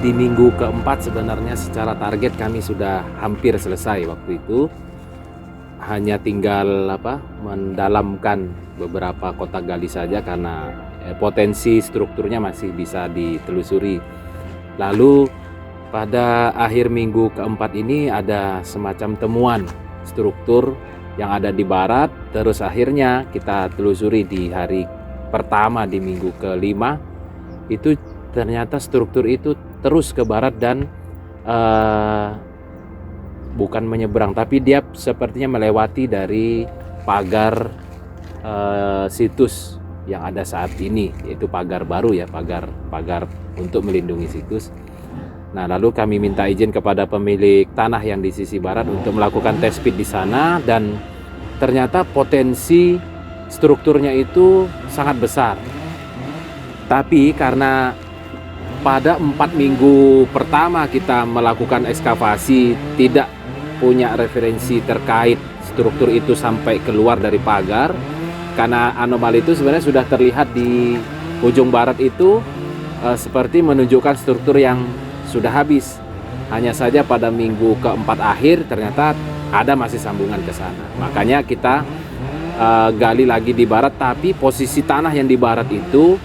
di minggu keempat sebenarnya secara target kami sudah hampir selesai waktu itu. Hanya tinggal mendalamkan beberapa kotak gali saja karena potensi strukturnya masih bisa ditelusuri. Lalu pada akhir minggu keempat ini ada semacam temuan struktur yang ada di barat, terus akhirnya kita telusuri di hari pertama di minggu kelima, itu ternyata struktur itu terus ke barat dan bukan menyeberang, tapi dia sepertinya melewati dari pagar situs yang ada saat ini, yaitu pagar baru ya, pagar untuk melindungi situs. Nah, lalu kami minta izin kepada pemilik tanah yang di sisi barat untuk melakukan test pit di sana, dan ternyata potensi strukturnya itu sangat besar. Tapi karena pada 4 minggu pertama kita melakukan ekskavasi tidak punya referensi terkait struktur itu sampai keluar dari pagar, karena anomali itu sebenarnya sudah terlihat di ujung barat itu seperti menunjukkan struktur yang sudah habis. Hanya saja pada minggu keempat akhir ternyata ada masih sambungan ke sana. Makanya kita gali lagi di barat, tapi posisi tanah yang di barat itu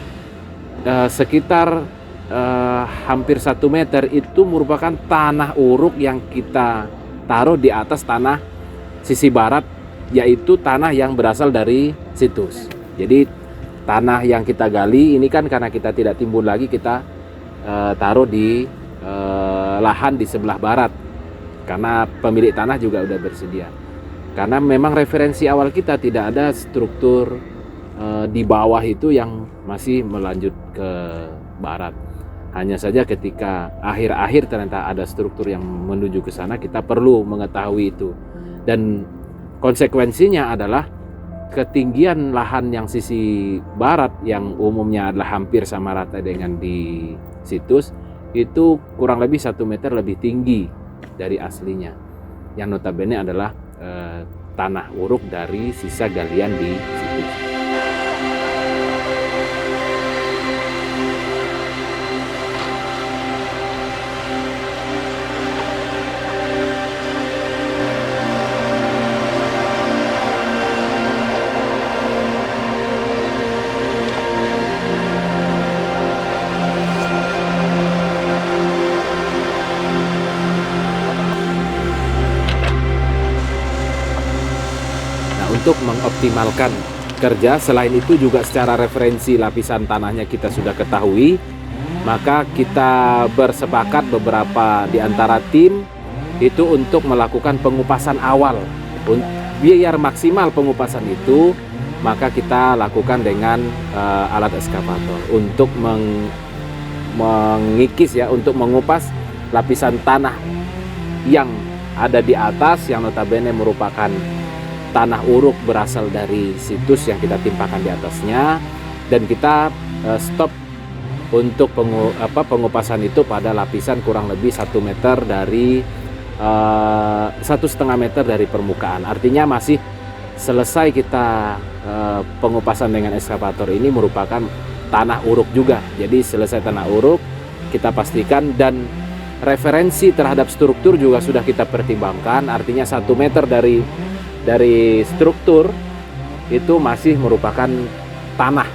sekitar hampir 1 meter itu merupakan tanah uruk yang kita taruh di atas tanah sisi barat, yaitu tanah yang berasal dari situs. Jadi tanah yang kita gali ini kan karena kita tidak timbun lagi, kita taruh di lahan di sebelah barat karena pemilik tanah juga udah bersedia. Karena memang referensi awal kita tidak ada struktur di bawah itu yang masih melanjut ke barat. Hanya saja ketika akhir-akhir ternyata ada struktur yang menuju ke sana, kita perlu mengetahui itu. Dan konsekuensinya adalah ketinggian lahan yang sisi barat yang umumnya adalah hampir sama rata dengan di situs, itu kurang lebih 1 meter lebih tinggi dari aslinya, yang notabene adalah tanah uruk dari sisa galian di situs. Untuk mengoptimalkan kerja, selain itu juga secara referensi lapisan tanahnya kita sudah ketahui, maka kita bersepakat beberapa di antara tim itu untuk melakukan pengupasan awal. Biar maksimal pengupasan itu, maka kita lakukan dengan alat ekskavator untuk mengikis ya, untuk mengupas lapisan tanah yang ada di atas, yang notabene merupakan tanah uruk berasal dari situs yang kita timpakan di atasnya, dan kita stop untuk pengupasan itu pada lapisan kurang lebih 1 meter dari 1,5 meter dari permukaan. Artinya masih selesai kita pengupasan dengan ekskavator ini merupakan tanah uruk juga. Jadi selesai tanah uruk kita pastikan, dan referensi terhadap struktur juga sudah kita pertimbangkan. Artinya 1 meter dari struktur itu masih merupakan tanah,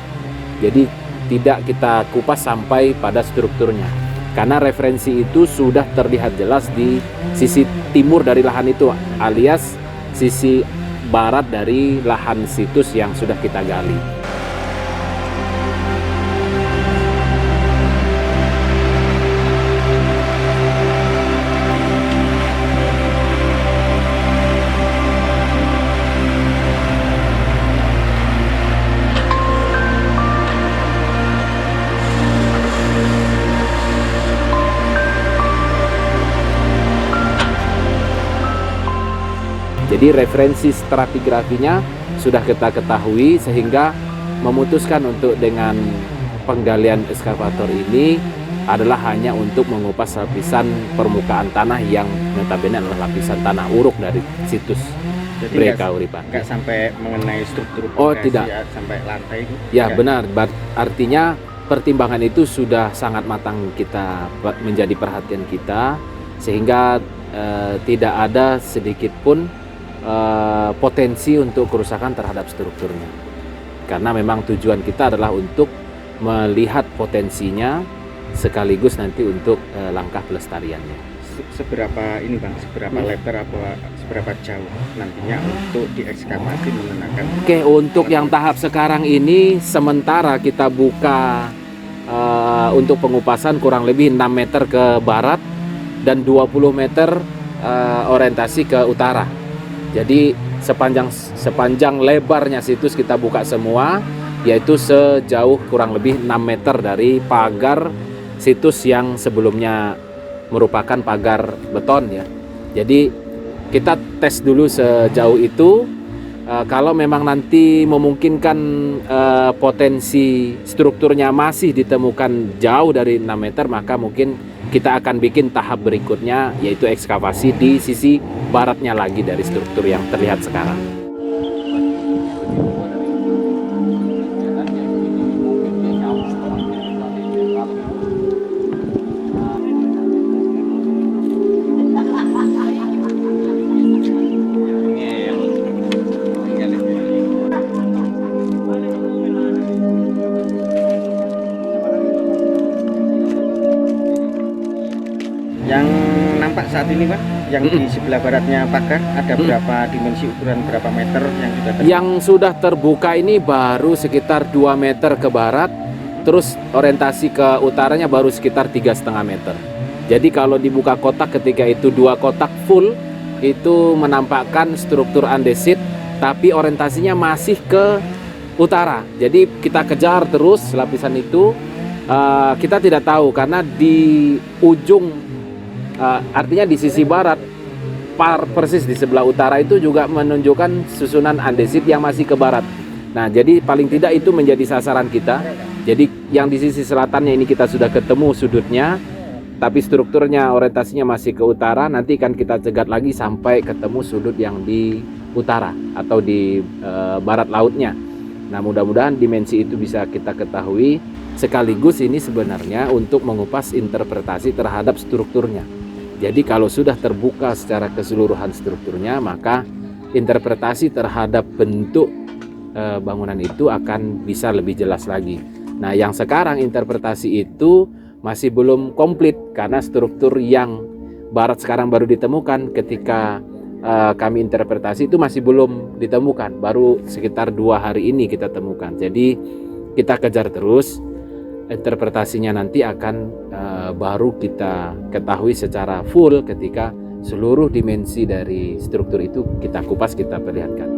jadi tidak kita kupas sampai pada strukturnya, karena referensi itu sudah terlihat jelas di sisi timur dari lahan itu, alias sisi barat dari lahan situs yang sudah kita gali. Jadi referensi stratigrafinya sudah kita ketahui, sehingga memutuskan untuk dengan penggalian ekskavator ini adalah hanya untuk mengupas lapisan permukaan tanah yang notabene adalah lapisan tanah uruk dari situs Breka Uripan. Enggak sampai mengenai struktur Oh tidak, ya, sampai lantai itu? ya benar. Artinya pertimbangan itu sudah sangat matang kita menjadi perhatian kita, sehingga tidak ada sedikit pun potensi untuk kerusakan terhadap strukturnya. Karena memang tujuan kita adalah untuk melihat potensinya sekaligus nanti untuk langkah pelestariannya. Seberapa ini Bang, seberapa lebar apa seberapa jauh nantinya untuk diekskavasi menggunakan? Oke, untuk yang tahap sekarang ini sementara kita buka untuk pengupasan kurang lebih 6 meter ke barat dan 20 meter orientasi ke utara. Jadi sepanjang lebarnya situs kita buka semua, yaitu sejauh kurang lebih 6 meter dari pagar situs yang sebelumnya merupakan pagar beton ya. Jadi kita tes dulu sejauh itu. Kalau memang nanti memungkinkan potensi strukturnya masih ditemukan jauh dari 6 meter, maka mungkin kita akan bikin tahap berikutnya, yaitu ekskavasi di sisi baratnya lagi dari struktur yang terlihat sekarang. Yang nampak saat ini Pak, yang di sebelah baratnya pagar, ada berapa dimensi ukuran berapa meter yang sudah terbuka? Yang sudah terbuka ini baru sekitar 2 meter ke barat, terus orientasi ke utaranya baru sekitar 3,5 meter. Jadi kalau dibuka kotak ketika itu 2 kotak full, itu menampakkan struktur andesit, tapi orientasinya masih ke utara. Jadi kita kejar terus lapisan itu. Kita tidak tahu karena di ujung artinya di sisi barat persis di sebelah utara itu juga menunjukkan susunan andesit yang masih ke barat. Nah, jadi paling tidak itu menjadi sasaran kita. Jadi yang di sisi selatannya ini kita sudah ketemu sudutnya, tapi strukturnya orientasinya masih ke utara. Nanti akan kita cegat lagi sampai ketemu sudut yang di utara atau di barat lautnya. Nah, mudah-mudahan dimensi itu bisa kita ketahui. Sekaligus ini sebenarnya untuk mengupas interpretasi terhadap strukturnya. Jadi kalau sudah terbuka secara keseluruhan strukturnya, maka interpretasi terhadap bentuk bangunan itu akan bisa lebih jelas lagi. Nah, yang sekarang interpretasi itu masih belum komplit karena struktur yang barat sekarang baru ditemukan. Ketika kami interpretasi itu masih belum ditemukan, baru sekitar 2 hari ini kita temukan. Jadi kita kejar terus. Interpretasinya nanti akan baru kita ketahui secara full ketika seluruh dimensi dari struktur itu kita kupas, kita perlihatkan.